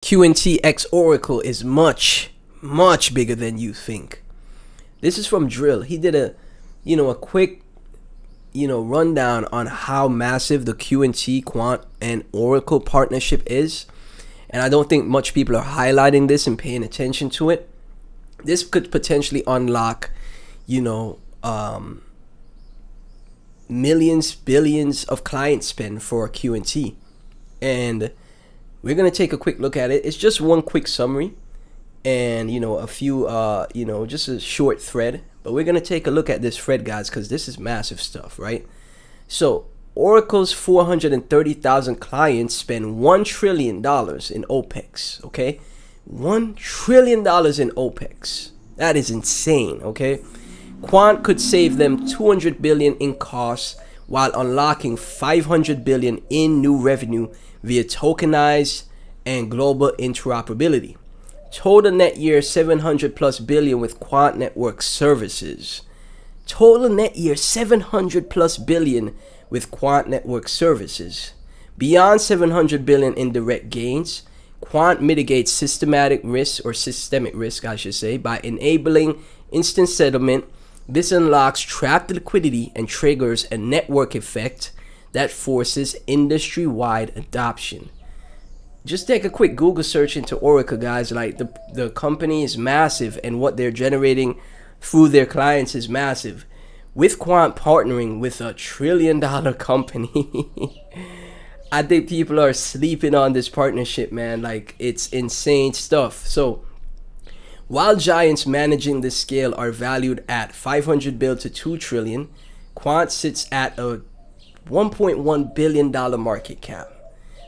QNT X Oracle is much bigger than you think. This is from Drill. He did a quick rundown on how massive the QNT Quant and Oracle partnership is, and I don't think much people are highlighting this and paying attention to it. This could potentially unlock millions, billions of client spend for QNT, and we're gonna take a quick look at it. It's just one quick summary and a few just a short thread, but we're gonna take a look at this thread, guys, because this is massive stuff, right? So Oracle's 430,000 clients spend $1 trillion in OPEX. Okay, $1 trillion in OPEX. That is insane. Okay, Quant could save them 200 billion in costs while unlocking 500 billion in new revenue via tokenized and global interoperability. Total net year 700 plus billion with Quant network services. Total net year 700 plus billion with Quant network services. Beyond 700 billion in direct gains, Quant mitigates systemic risk, I should say, by enabling instant settlement. This unlocks trapped liquidity and triggers a network effect that forces industry-wide adoption. Just take a quick Google search into Oracle, guys. Like the company is massive, and what they're generating through their clients is massive. With Quant partnering with $1 trillion company, I think people are sleeping on this partnership, man. Like, it's insane stuff. So while giants managing this scale are valued at 500 billion to 2 trillion, Quant sits at a $1.1 billion market cap,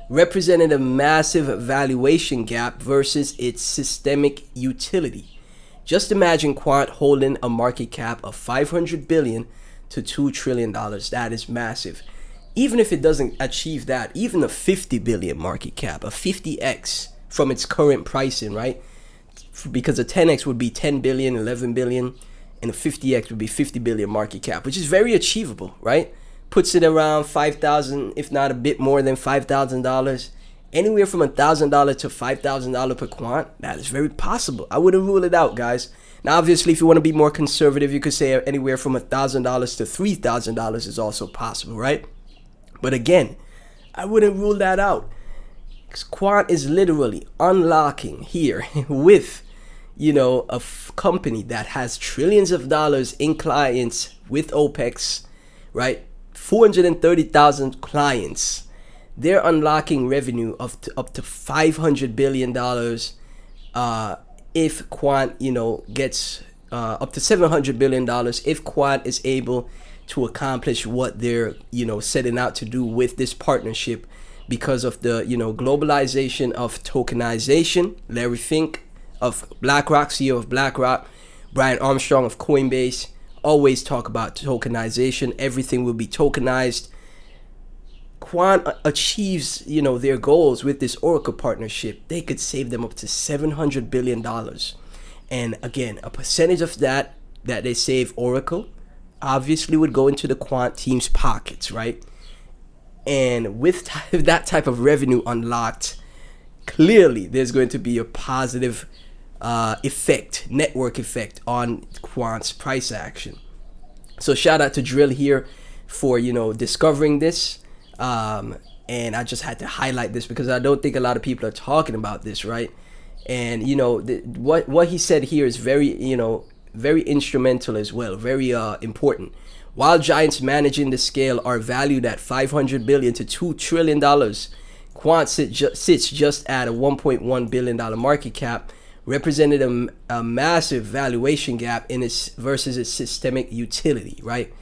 representing a massive valuation gap versus its systemic utility. Just imagine Quant holding a market cap of 500 billion to $2 trillion. That is massive. Even if it doesn't achieve that, even a 50 billion market cap, a 50x from its current pricing, right? Because a 10x would be 10 billion, 11 billion, and a 50x would be 50 billion market cap, which is very achievable, right? Puts it around 5,000, if not a bit more than $5,000. Anywhere from $1,000 to $5,000 per quant, that is very possible. I wouldn't rule it out, guys. Now, obviously, if you want to be more conservative, you could say anywhere from $1,000 to $3,000 is also possible, right? But again, I wouldn't rule that out. Quant is literally unlocking here with a company that has trillions of dollars in clients with OPEX, right? 430,000 clients. They're unlocking revenue of up to $500 billion if Quant gets up to $700 billion if Quant is able to accomplish what they're setting out to do with this partnership, because of the globalization of tokenization. Larry Fink of BlackRock, CEO of BlackRock, Brian Armstrong of Coinbase always talk about tokenization. Everything will be tokenized. Quant achieves their goals with this Oracle partnership. They could save them up to $700 billion, and again, a percentage of that they save Oracle obviously would go into the Quant team's pockets, right? And with that type of revenue unlocked, clearly there's going to be a positive network effect on Quant's price action. So shout out to Drill here for discovering this, and I just had to highlight this because I don't think a lot of people are talking about this, right? And what he said here is very instrumental as well, very important. While giants managing the scale are valued at 500 billion to $2 trillion, Quant sits just at a $1.1 billion market cap, representing a massive valuation gap versus its systemic utility, right?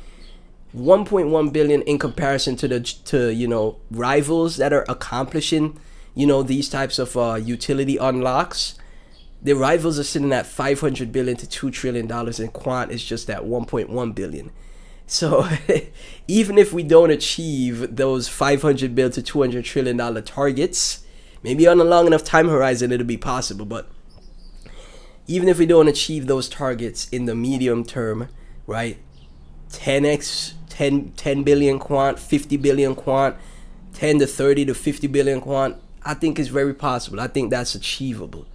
1.1 billion in comparison to rivals that are accomplishing these types of utility unlocks. The rivals are sitting at 500 billion to $2 trillion, and Quant is just at 1.1 billion. So even if we don't achieve those 500 billion to $200 trillion targets, maybe on a long enough time horizon it'll be possible, but even if we don't achieve those targets in the medium term, right? 10x, 10 billion quant, 50 billion quant, 10 to 30 to 50 billion quant, I think it's very possible. I think that's achievable.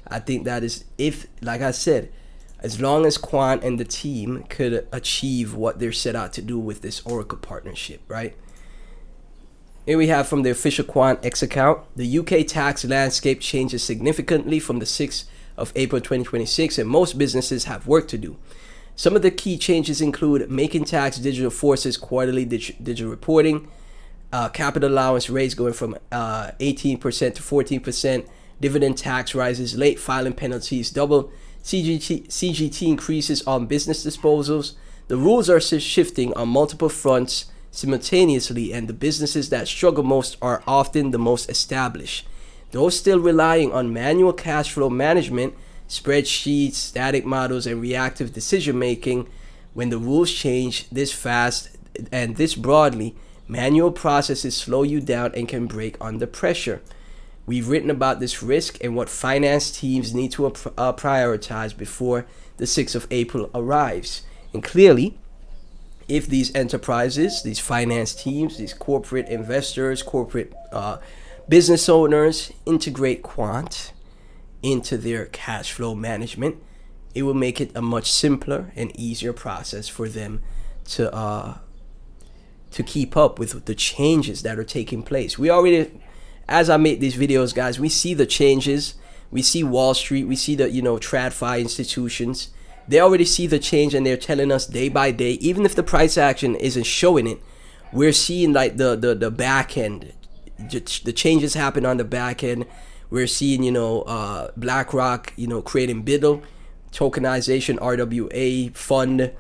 I think that is, if, like I said, as long as Quant and the team could achieve what they're set out to do with this Oracle partnership, right? Here we have from the official Quant X account. The UK tax landscape changes significantly from the 6th of April 2026, and most businesses have work to do. Some of the key changes include making tax digital forces quarterly digital reporting, capital allowance rates going from 18% to 14%, dividend tax rises, late filing penalties double, CGT increases on business disposals. The rules are shifting on multiple fronts simultaneously, and the businesses that struggle most are often the most established. Those still relying on manual cash flow management, spreadsheets, static models, and reactive decision making. When the rules change this fast and this broadly, manual processes slow you down and can break under pressure. We've written about this risk and what finance teams need to prioritize before the 6th of April arrives. And clearly, if these enterprises, these finance teams, these corporate investors, corporate business owners integrate Quant into their cash flow management, it will make it a much simpler and easier process for them to keep up with the changes that are taking place. We already, as I make these videos, guys, we see the changes. We see Wall Street. We see the, TradFi institutions. They already see the change, and they're telling us day by day, even if the price action isn't showing it, we're seeing like the back end. The changes happen on the back end. We're seeing, BlackRock, creating BUIDL, tokenization, RWA fund.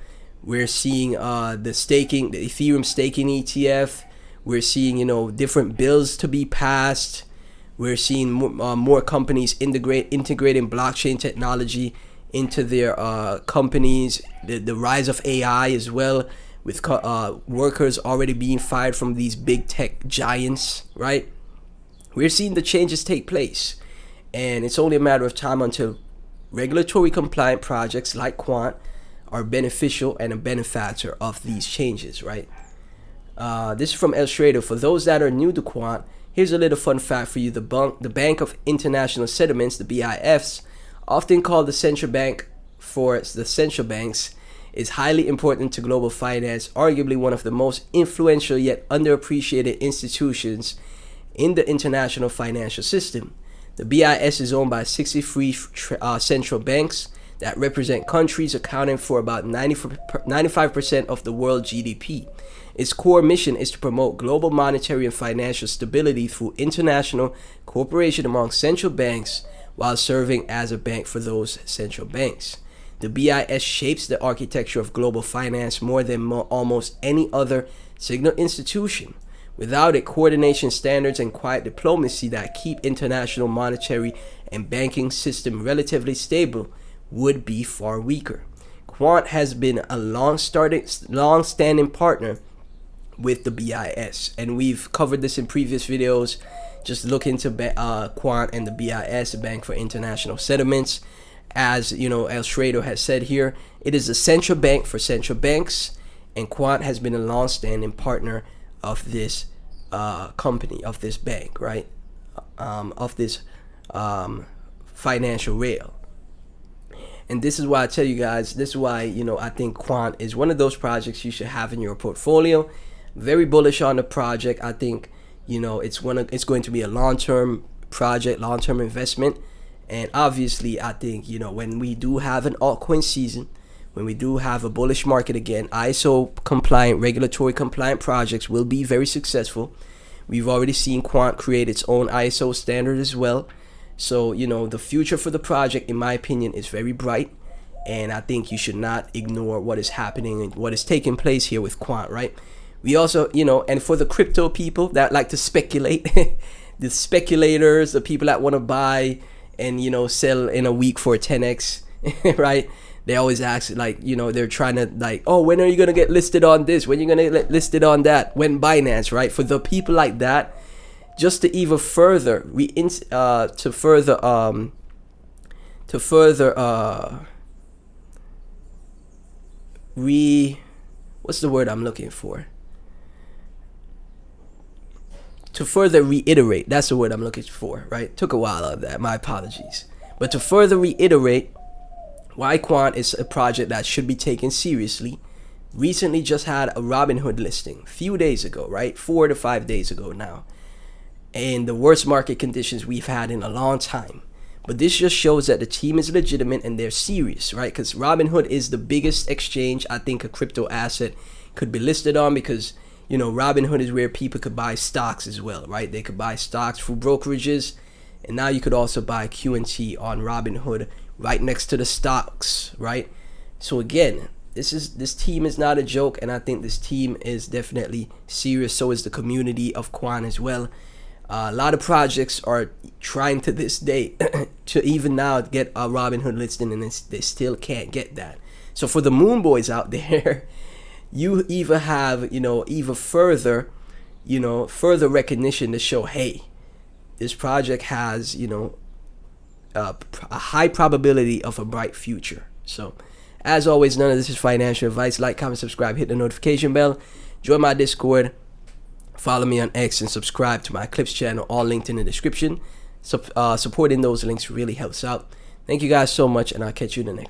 We're seeing the Ethereum staking ETF. We're seeing, different bills to be passed. We're seeing more companies integrating blockchain technology into their companies. The rise of AI as well, with workers already being fired from these big tech giants, right? We're seeing the changes take place. And it's only a matter of time until regulatory compliant projects like Quant are beneficial and a benefactor of these changes, right? This is from Illustrator. For those that are new to Quant, here's a little fun fact for you. The Bank of International Settlements, the BIFs, often called the central bank for the central banks, is highly important to global finance, arguably one of the most influential yet underappreciated institutions in the international financial system. The BIS is owned by 63 central banks that represent countries, accounting for about 95% of the world GDP. Its core mission is to promote global monetary and financial stability through international cooperation among central banks while serving as a bank for those central banks. The BIS shapes the architecture of global finance more than almost any other signal institution. Without it, coordination standards and quiet diplomacy that keep international monetary and banking system relatively stable would be far weaker. Quant has been a long-standing partner with the BIS, and we've covered this in previous videos. Just look into Quant and the BIS, the Bank for International Settlements. As Illustrator has said here, it is a central bank for central banks, and Quant has been a long-standing partner of this company, of this bank, right? Of this financial rail. And this is why I tell you guys, this is why, I think Quant is one of those projects you should have in your portfolio. Very bullish on the project. I think, it's going to be a long-term project, long-term investment. And obviously, I think, when we do have an altcoin season, when we do have a bullish market again, ISO compliant, regulatory compliant projects will be very successful. We've already seen Quant create its own ISO standard as well. So, the future for the project, in my opinion, is very bright. And I think you should not ignore what is happening and what is taking place here with Quant, right? We also, and for the crypto people that like to speculate, the speculators, the people that want to buy and, sell in a week for 10x, right? They always ask, they're trying to, oh, when are you going to get listed on this? When are you going to get listed on that? When Binance, right? For the people like that, just to even further, what's the word I'm looking for? to further reiterate, that's the word I'm looking for, right? Took a while of that, my apologies. But to further reiterate why Quant is a project that should be taken seriously, recently just had a Robinhood listing a few days ago, right? 4 to 5 days ago now. And the worst market conditions we've had in a long time. But this just shows that the team is legitimate and they're serious, right? Because Robinhood is the biggest exchange I think a crypto asset could be listed on, because, you know, Robinhood is where people could buy stocks as well, right? They could buy stocks through brokerages, and now you could also buy QNT on Robinhood right next to the stocks, right? So again, this team is not a joke, and I think this team is definitely serious. So is the community of Quan as well. A lot of projects are trying to this day to even now get a Robinhood listing, and they still can't get that. So for the moon boys out there, you either have, you know, further recognition to show, hey, this project has, you know, a high probability of a bright future. So as always, none of this is financial advice. Like, comment, subscribe, hit the notification bell, join my Discord, follow me on X, and subscribe to my Clips channel, all linked in the description. Supporting those links really helps out. Thank you guys so much, and I'll catch you in the next